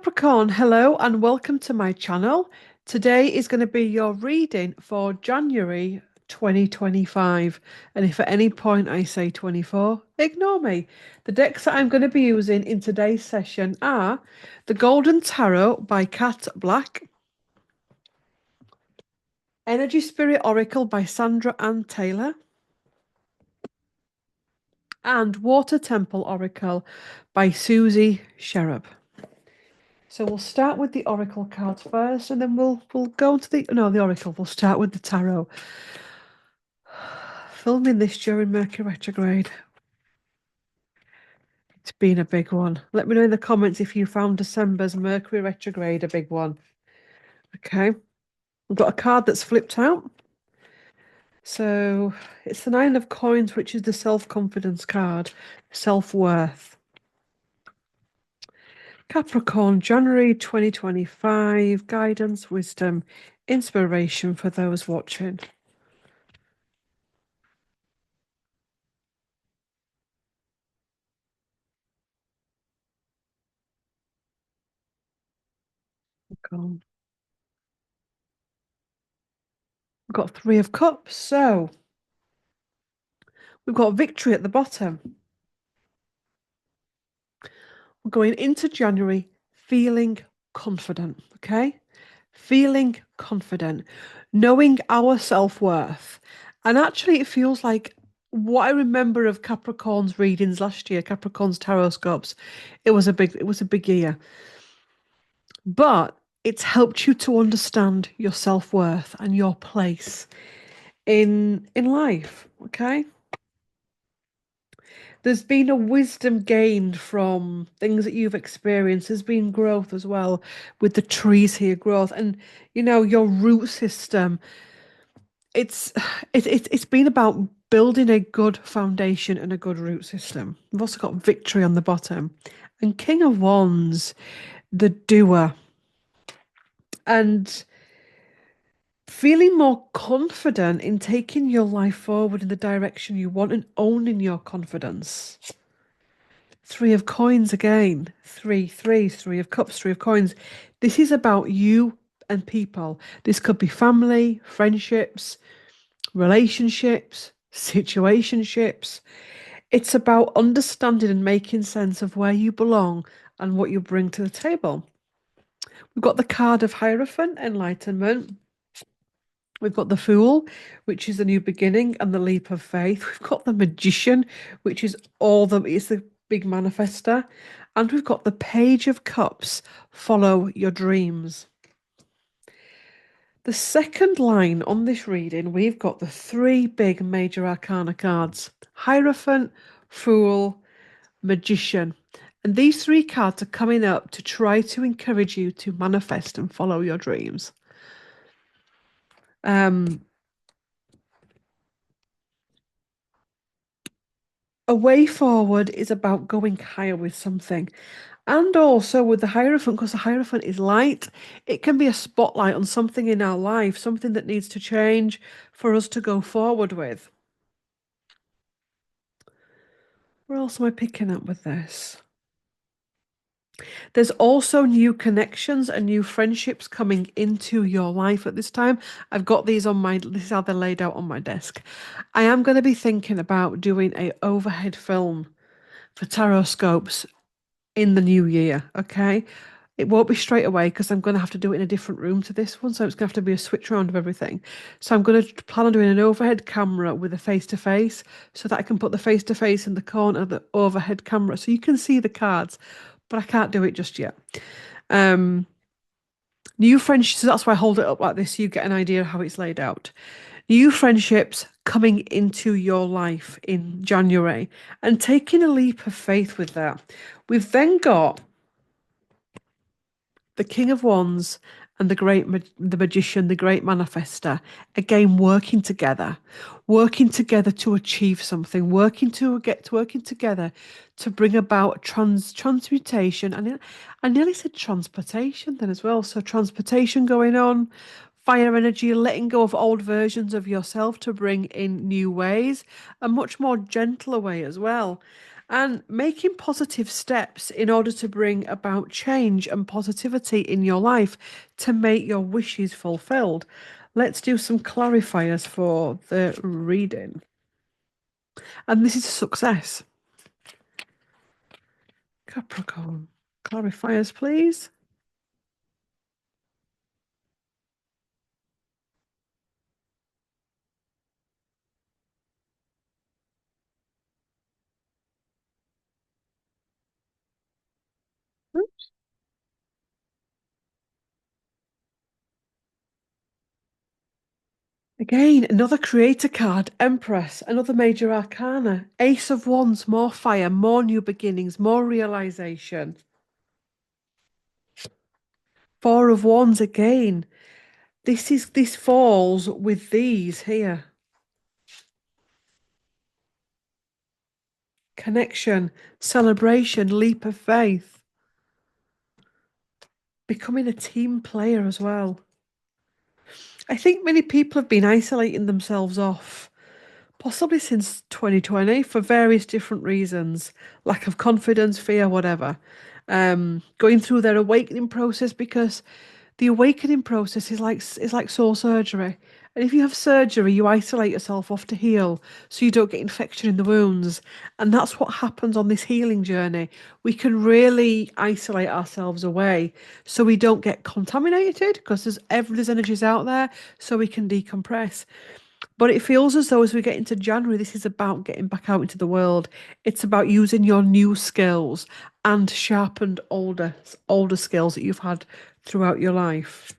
Capricorn, hello and welcome to my channel. Today is going to be your reading for January 2025. And if at any point I say 24, ignore me. The decks that I'm going to be using in today's session are the Golden Tarot by Kat Black, Energy Spirit Oracle by Sandra Ann Taylor, and Water Temple Oracle by Susie Sherub. So we'll start with the oracle cards first, and then we'll go to the oracle. We'll start with the tarot. Filming this during Mercury retrograde. It's been a big one. Let me know in the comments if you found December's Mercury retrograde a big one. Okay. We've got a card that's flipped out. So it's the Nine of Coins, which is the self-confidence card, self-worth. Capricorn, January 2025, guidance, wisdom, inspiration for those watching. We've got Three of Cups, so we've got victory at the bottom. We're going into January feeling confident, okay? Feeling confident, knowing our self-worth. And actually, it feels like what I remember of Capricorn's readings last year, Capricorn's tarot scopes, it was a big year. But it's helped you to understand your self-worth and your place in life, okay? There's been a wisdom gained from things that you've experienced. There's been growth as well with the trees here, growth, and your root system. It's it's been about building a good foundation and a good root system. We've also got victory on the bottom, and King of Wands, the doer, and feeling more confident in taking your life forward in the direction you want and owning your confidence. Three of Coins again. Three threes, Three of Cups, Three of Coins. This is about you and people. This could be family, friendships, relationships, situationships. It's about understanding and making sense of where you belong and what you bring to the table. We've got the card of Hierophant, Enlightenment. We've got the Fool, which is the new beginning and the leap of faith. We've got the Magician, which is it's the big manifester. And we've got the Page of Cups, follow your dreams. The second line on this reading, we've got the three big major arcana cards: Hierophant, Fool, Magician. And these three cards are coming up to try to encourage you to manifest and follow your dreams. A way forward is about going higher with something. And also with the Hierophant, because the Hierophant is light, it can be a spotlight on something in our life, something that needs to change for us to go forward with. Where else am I picking up with this? There's also new connections and new friendships coming into your life at this time. I've got these this is how they're laid out on my desk. I am going to be thinking about doing a overhead film for tarot scopes in the new year, okay? It won't be straight away because I'm going to have to do it in a different room to this one, so it's going to have to be a switch around of everything. So I'm going to plan on doing an overhead camera with a face-to-face so that I can put the face-to-face in the corner of the overhead camera so you can see the cards, but I can't do it just yet. New friendships, so that's why I hold it up like this so you get an idea of how it's laid out. New friendships coming into your life in January and taking a leap of faith with that. We've then got the King of Wands and the Magician, the great manifester, again working together to achieve something, working together to bring about transmutation, and I nearly said transportation then as well. So transportation going on, fire energy, letting go of old versions of yourself to bring in new ways, a much more gentler way as well. and making positive steps in order to bring about change and positivity in your life to make your wishes fulfilled. Let's do some clarifiers for the reading. And this is success. Capricorn. Clarifiers, please. Again, another creator card, Empress, another major arcana, Ace of Wands, more fire, more new beginnings, more realization. Four of Wands again. This falls with these here. Connection, celebration, leap of faith. Becoming a team player as well. I think many people have been isolating themselves off, possibly since 2020 for various different reasons, lack of confidence, fear, whatever. Going through their awakening process, because the awakening process is like soul surgery. And if you have surgery, you isolate yourself off to heal so you don't get infection in the wounds. And that's what happens on this healing journey. We can really isolate ourselves away so we don't get contaminated, because there's energies out there, so we can decompress. But it feels as though as we get into January, this is about getting back out into the world. It's about using your new skills and sharpened older skills that you've had throughout your life.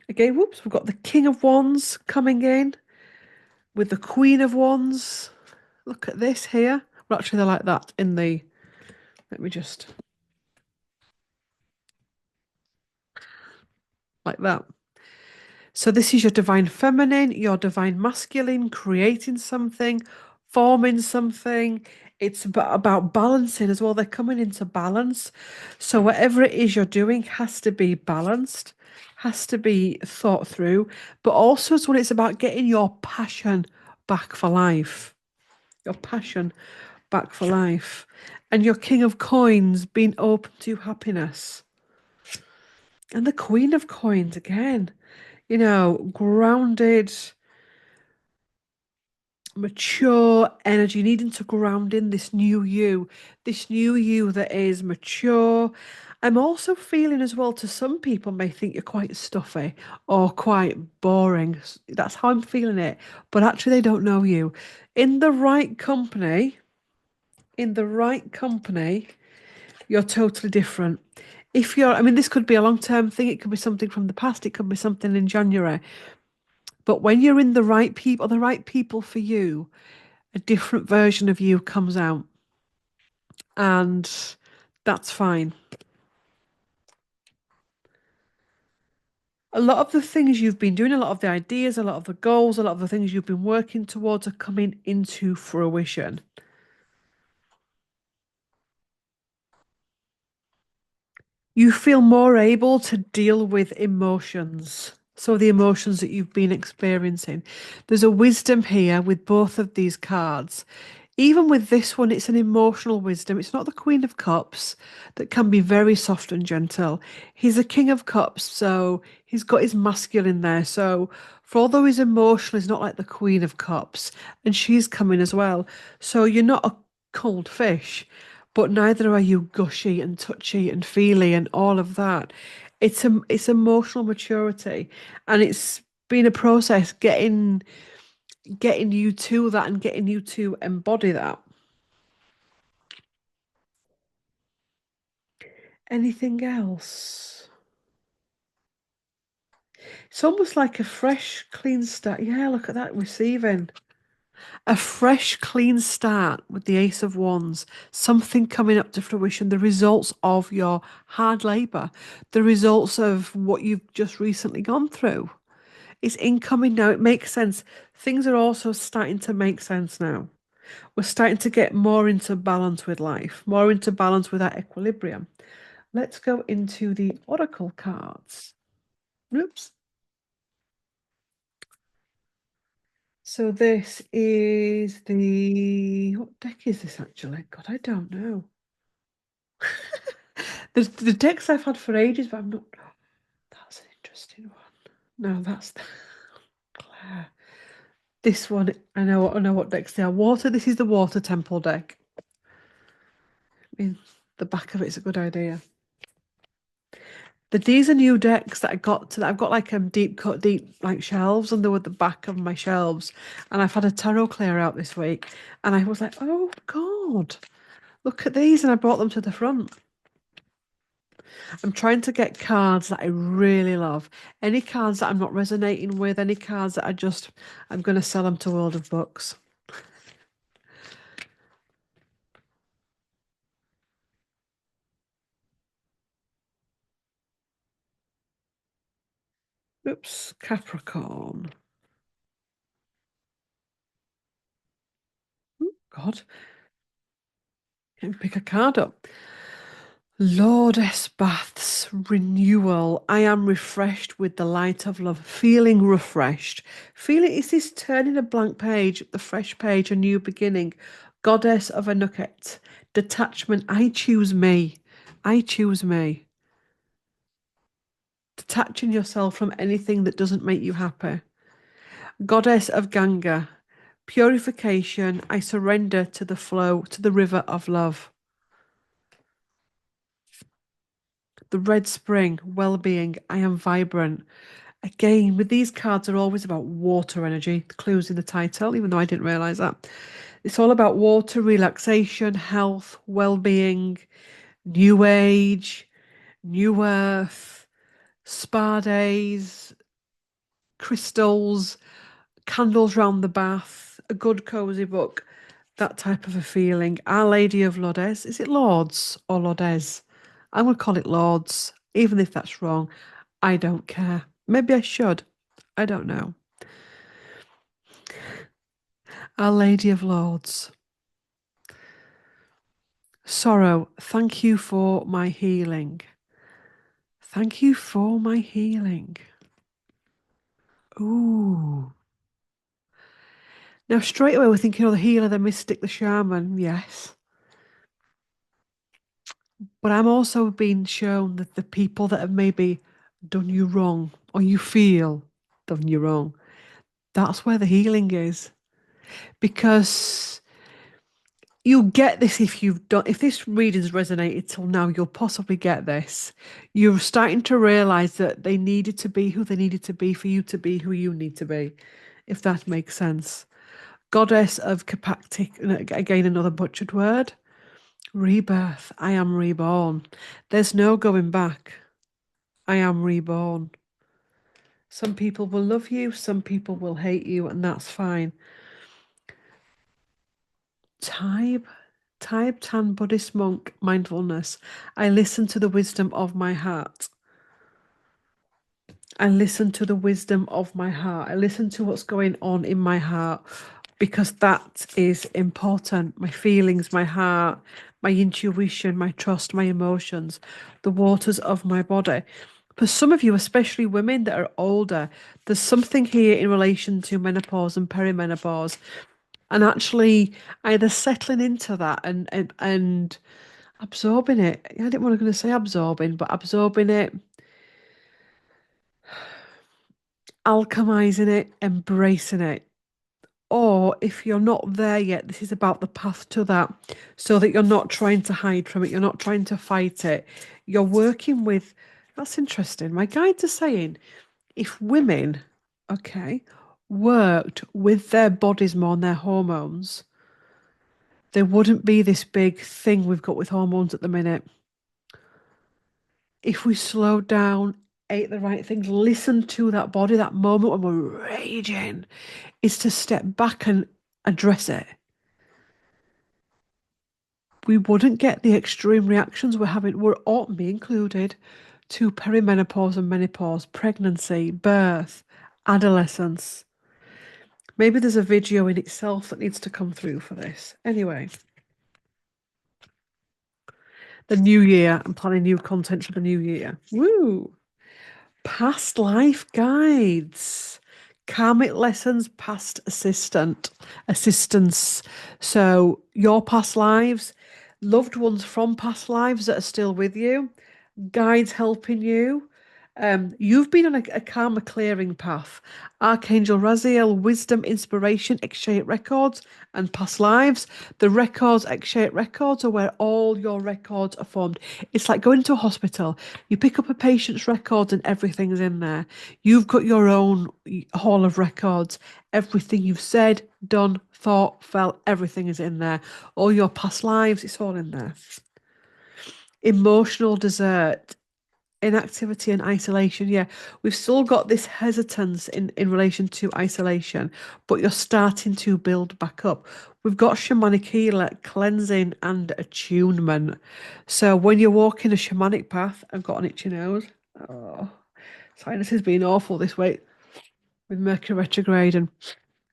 Again, whoops, we've got the King of Wands coming in with the Queen of Wands. Look at this here. Well, actually, they're like that in the. Let me just. Like that. So this is your divine feminine, your divine masculine, creating something, forming something. It's about balancing as well. They're coming into balance. So whatever it is you're doing has to be balanced, has to be thought through, but also as well, it's about getting your passion back for life. Your passion back for life. And your King of Coins being open to happiness. And the Queen of Coins again, grounded, mature energy, needing to ground in this new you that is mature. I'm also feeling as well, to some people may think you're quite stuffy or quite boring. That's how I'm feeling it. But actually, they don't know you. In the right company, in the right company, you're totally different. I mean, this could be a long-term thing. It could be something from the past. It could be something in January. But when you're in the right people for you, a different version of you comes out. And that's fine. A lot of the things you've been doing, a lot of the ideas, a lot of the goals, a lot of the things you've been working towards are coming into fruition. You feel more able to deal with emotions. So the emotions that you've been experiencing. There's a wisdom here with both of these cards. Even with this one, it's an emotional wisdom. It's not the Queen of Cups that can be very soft and gentle. He's a King of Cups, so he's got his masculine there. So for although he's emotional, he's not like the Queen of Cups, and she's coming as well. So you're not a cold fish, but neither are you gushy and touchy and feely and all of that. It's emotional maturity, and it's been a process getting you to that and getting you to embody that. Anything else? It's almost like a fresh, clean start. Yeah, look at that, receiving. A fresh, clean start with the Ace of Wands. Something coming up to fruition. The results of your hard labour. The results of what you've just recently gone through. It's incoming now. It makes sense. Things are also starting to make sense now. We're starting to get more into balance with life, more into balance with that equilibrium. Let's go into the oracle cards. Oops. So this is what deck is this actually? God, I don't know. There's the decks I've had for ages, but I'm not. That's an interesting one. No, that's Claire. This one, I know what decks they are. Water. This is the Water Temple deck. I mean, the back of it's a good idea. These are new decks that I got to. I've got like deep cut, deep like shelves, and they were the back of my shelves. And I've had a tarot clear out this week, and I was like, oh God, look at these, and I brought them to the front. I'm trying to get cards that I really love. Any cards that I'm not resonating with, any cards that I'm going to sell them to World of Books. Oops, Capricorn. Oh, God, can't pick a card up. Lourdes Baths renewal. I am refreshed with the light of love. Feeling refreshed. Feeling, is this turning a blank page, the fresh page, a new beginning? Goddess of Anuket. Detachment. I choose me. I choose me. Detaching yourself from anything that doesn't make you happy. Goddess of Ganga. Purification. I surrender to the flow, to the river of love. The Red Spring. Well-being. I am vibrant. Again, with these cards are always about water energy. The clues in the title, even though I didn't realize that. It's all about water, relaxation, health, well-being, new age, new earth, spa days, crystals, candles round the bath, a good cozy book, that type of a feeling. Our Lady of Lourdes. Is it Lords or Lourdes? I'm going to call it Lords, even if that's wrong. I don't care. Maybe I should. I don't know. Our Lady of Lords. Sorrow, thank you for my healing. Thank you for my healing. Ooh. Now, straight away, we're thinking, oh, the healer, the mystic, the shaman. Yes. But I'm also being shown that the people that have maybe done you wrong, or you feel done you wrong, that's where the healing is. Because you'll get this if you've done, if this reading's resonated till now, you'll possibly get this. You're starting to realize that they needed to be who they needed to be for you to be who you need to be, if that makes sense. Goddess of Capactic, again, another butchered word. Rebirth. I am reborn. There's no going back. I am reborn. Some people will love you, some people will hate you, and that's fine. Type Tan Buddhist monk, mindfulness. I listen to the wisdom of my heart. I listen to the wisdom of my heart. I listen to what's going on in my heart because that is important. My feelings, my heart, my intuition, my trust, my emotions, the waters of my body. For some of you, especially women that are older, there's something here in relation to menopause and perimenopause, and actually either settling into that and absorbing it. I didn't want to say absorbing, but absorbing it, alchemizing it, embracing it. Or if you're not there yet, this is about the path to that, so that you're not trying to hide from it, you're not trying to fight it. You're working with, that's interesting. My guides are saying if women, okay, worked with their bodies more and their hormones, there wouldn't be this big thing we've got with hormones at the minute. If we slowed down, ate the right things, listened to that body, that moment when we're raging, is to step back and address it. We wouldn't get the extreme reactions we're having, we're all, me included, to perimenopause and menopause, pregnancy, birth, adolescence. Maybe there's a video in itself that needs to come through for this. Anyway, the new year, I'm planning new content for the new year. Woo! Past life guides. Karmic lessons, assistance. So your past lives, loved ones from past lives that are still with you, guides helping you. You've been on a karma clearing path. Archangel Raziel, wisdom, inspiration, X-shaped records, and past lives. The records, X-shaped records, are where all your records are formed. It's like going to a hospital. You pick up a patient's records and everything's in there. You've got your own hall of records. Everything you've said, done, thought, felt, everything is in there. All your past lives, it's all in there. Emotional desert, inactivity and isolation. Yeah, we've still got this hesitance in relation to isolation, but you're starting to build back up. We've got shamanic healer, cleansing and attunement. So when you're walking a shamanic path, I've got an itchy nose. Oh, sinus has been awful this week with Mercury retrograde and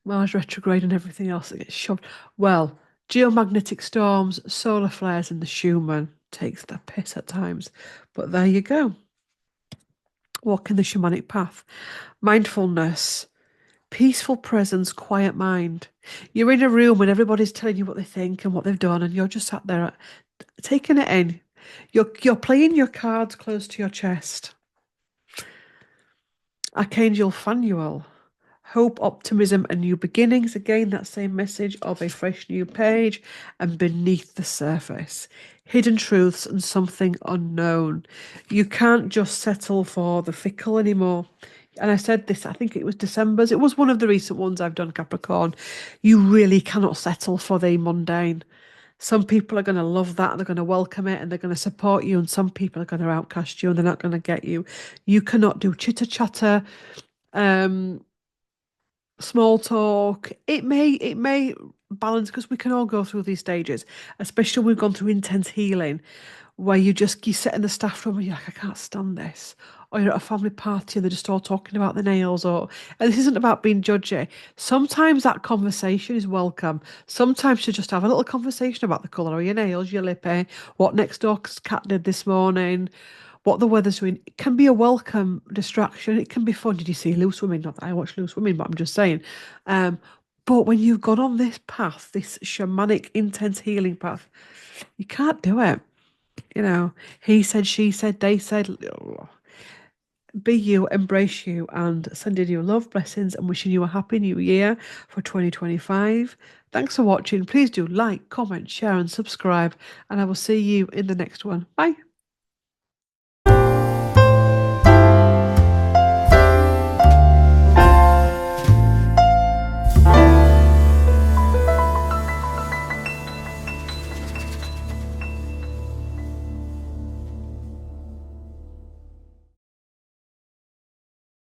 Mars retrograde and everything else that gets shoved. Well, geomagnetic storms, solar flares, and the Schumann takes the piss at times. But there you go. Walking the shamanic path. Mindfulness, peaceful presence, quiet mind. You're in a room and everybody's telling you what they think and what they've done, and you're just sat there taking it in. You're playing your cards close to your chest. Archangel Phanuel. Hope, optimism, and new beginnings. Again, that same message of a fresh new page and beneath the surface. Hidden truths and something unknown. You can't just settle for the fickle anymore. And I said this, I think it was December's. It was one of the recent ones I've done, Capricorn. You really cannot settle for the mundane. Some people are going to love that, they're going to welcome it, and they're going to support you, and some people are going to outcast you and they're not going to get you. You cannot do chitter chatter. Small talk. It may balance because we can all go through these stages, especially when we've gone through intense healing, where you sit in the staff room and you're like, I can't stand this. Or you're at a family party and they're just all talking about the nails, and this isn't about being judgy. Sometimes that conversation is welcome. Sometimes you just have a little conversation about the colour of your nails, your lippy, what next door's cat did this morning, what the weather's doing. It can be a welcome distraction. It can be fun. Did you see Loose Women? Not that I watch Loose Women, but I'm just saying. Um, but when you've gone on this path, this shamanic, intense healing path, you can't do it. You know, he said, she said, they said. Be you, embrace you, and sending you love, blessings, and wishing you a happy new year for 2025. Thanks for watching. Please do like, comment, share, and subscribe, and I will see you in the next one. Bye.